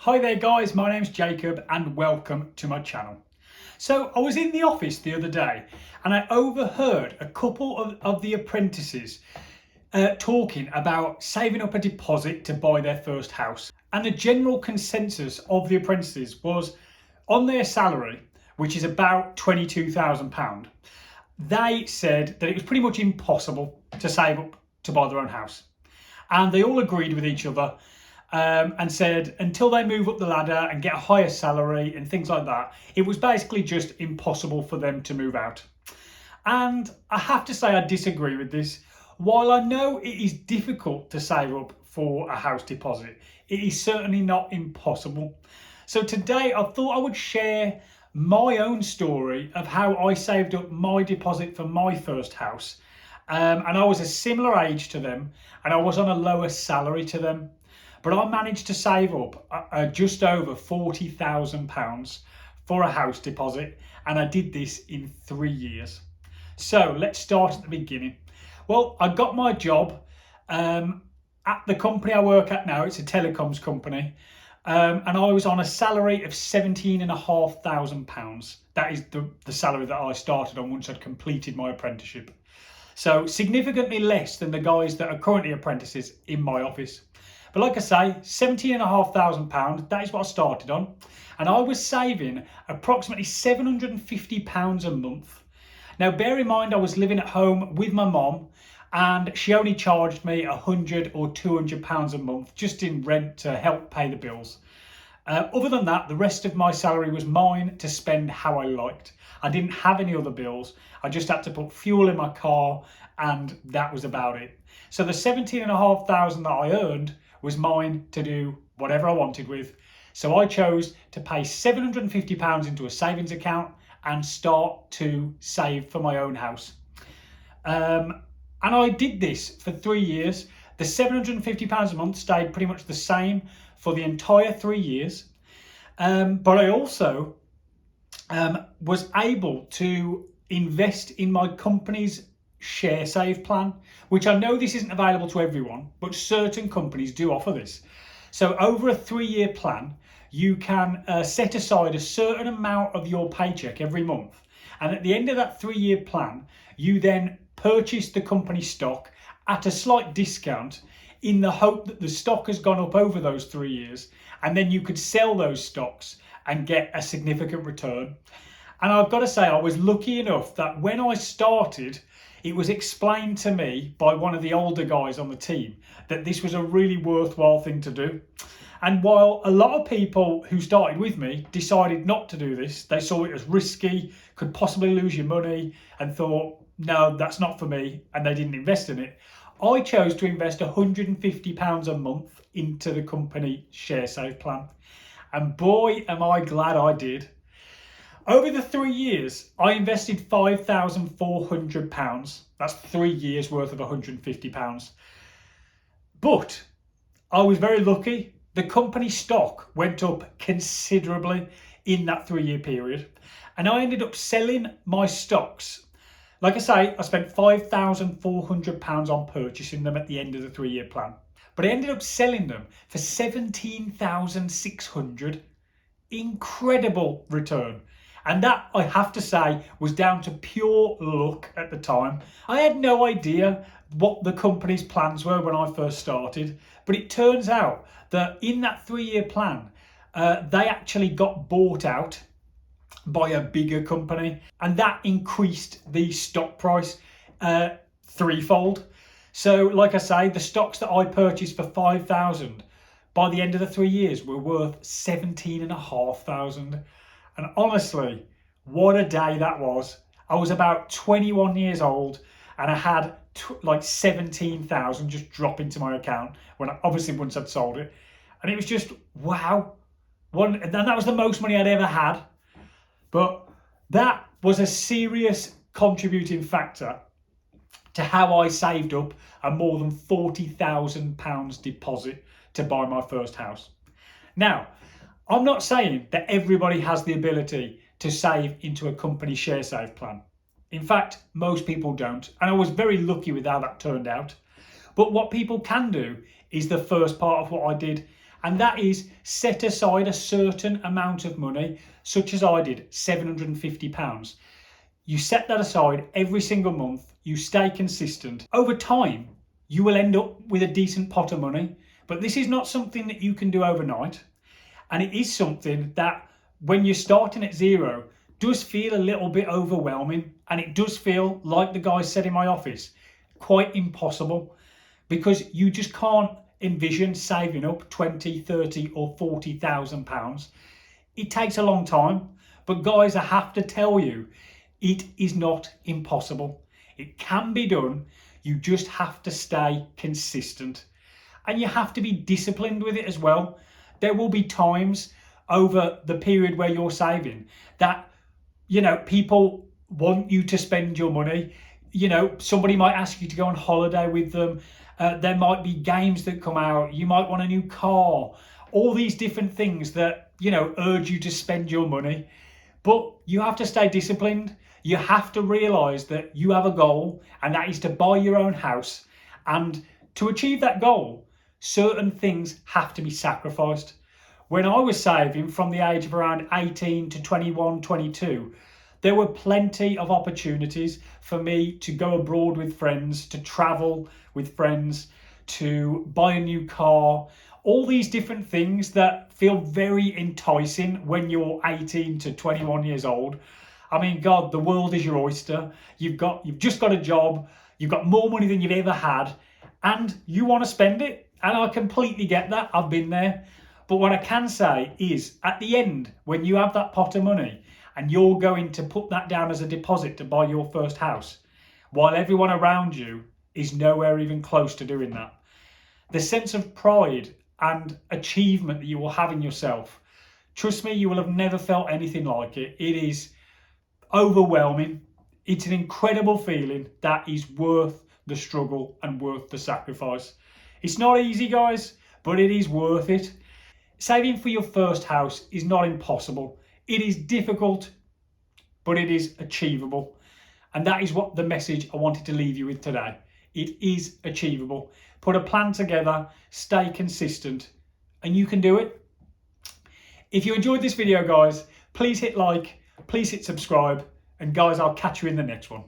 Hi there guys, my name's Jacob and welcome to my channel. So I was in the office the other day and I overheard a couple of the apprentices talking about saving up a deposit to buy their first house. And the general consensus of the apprentices was on their salary, which is about £22,000, they said that it was pretty much impossible to save up to buy their own house. And they all agreed with each other and said until they move up the ladder and get a higher salary and things like that, it was basically just impossible for them to move out. And I have to say I disagree with this. While I know it is difficult to save up for a house deposit, it is certainly not impossible. So today I thought I would share my own story of how I saved up my deposit for my first house. And I was a similar age to them and I was on a lower salary to them. But I managed to save up just over £40,000 for a house deposit, and I did this in 3 years. So let's start at the beginning. Well, I got my job at the company I work at now. It's a telecoms company, and I was on a salary of £17,500. That is the salary that I started on once I'd completed my apprenticeship. So significantly less than the guys that are currently apprentices in my office. But like I say, £17,500, that is what I started on. And I was saving approximately £750 a month. Now, bear in mind, I was living at home with my mom and she only charged me £100 or £200 a month just in rent to help pay the bills. Other than that, the rest of my salary was mine to spend how I liked. I didn't have any other bills. I just had to put fuel in my car and that was about it. So the £17,500 that I earned was mine to do whatever I wanted with. So I chose to pay £750 into a savings account and start to save for my own house. And I did this for 3 years. The £750 a month stayed pretty much the same for the entire 3 years. But I also was able to invest in my company's share save plan, which I know this isn't available to everyone, but certain companies do offer this. So over a 3-year plan, you can set aside a certain amount of your paycheck every month. And at the end of that 3-year plan, you then purchase the company stock at a slight discount in the hope that the stock has gone up over those 3 years. And then you could sell those stocks and get a significant return. And I've got to say, I was lucky enough that when I started, it was explained to me by one of the older guys on the team that this was a really worthwhile thing to do. And while a lot of people who started with me decided not to do this, they saw it as risky, could possibly lose your money and thought, no, that's not for me, and they didn't invest in it. I chose to invest £150 a month into the company share save plan. And boy, am I glad I did. Over the 3 years, I invested £5,400. That's 3 years worth of £150. But I was very lucky. The company stock went up considerably in that 3-year period. And I ended up selling my stocks. Like I say, I spent £5,400 on purchasing them at the end of the 3-year plan. But I ended up selling them for £17,600. Incredible return. And that, I have to say, was down to pure luck at the time. I had no idea what the company's plans were when I first started, but it turns out that in that 3-year plan, they actually got bought out by a bigger company, and that increased the stock price threefold. So, like I say, the stocks that I purchased for £5,000 by the end of the 3 years were worth £17,500. And honestly, what a day that was. I was about 21 years old and I had like 17,000 just drop into my account obviously once I'd sold it. And it was just, wow. And that was the most money I'd ever had. But that was a serious contributing factor to how I saved up a more than £40,000 deposit to buy my first house. Now, I'm not saying that everybody has the ability to save into a company share save plan. In fact, most people don't. And I was very lucky with how that turned out. But what people can do is the first part of what I did. And that is set aside a certain amount of money, such as I did, £750. You set that aside every single month, you stay consistent. Over time, you will end up with a decent pot of money, but this is not something that you can do overnight. And it is something that when you're starting at zero, does feel a little bit overwhelming, and it does feel, like the guy said in my office, quite impossible, because you just can't envision saving up 20, 30 or 40,000 pounds. It takes a long time, but guys, I have to tell you, it is not impossible. It can be done. You just have to stay consistent, and you have to be disciplined with it as well. There will be times over the period where you're saving that, people want you to spend your money. Somebody might ask you to go on holiday with them. There might be games that come out. You might want a new car. All these different things that, urge you to spend your money. But you have to stay disciplined. You have to realise that you have a goal, and that is to buy your own house. And to achieve that goal, certain things have to be sacrificed. When I was saving from the age of around 18 to 21, 22, there were plenty of opportunities for me to go abroad with friends, to travel with friends, to buy a new car, all these different things that feel very enticing when you're 18 to 21 years old. I mean, God, the world is your oyster. You've just got a job, you've got more money than you've ever had, and you want to spend it. And I completely get that. I've been there. But what I can say is, at the end, when you have that pot of money and you're going to put that down as a deposit to buy your first house, while everyone around you is nowhere even close to doing that, the sense of pride and achievement that you will have in yourself, trust me, you will have never felt anything like it. It is overwhelming. It's an incredible feeling that is worth the struggle and worth the sacrifice. It's not easy, guys, but it is worth it. Saving for your first house is not impossible. It is difficult, but it is achievable. And that is what the message I wanted to leave you with today. It is achievable. Put a plan together, stay consistent, and you can do it. If you enjoyed this video, guys, please hit like, please hit subscribe, and guys, I'll catch you in the next one.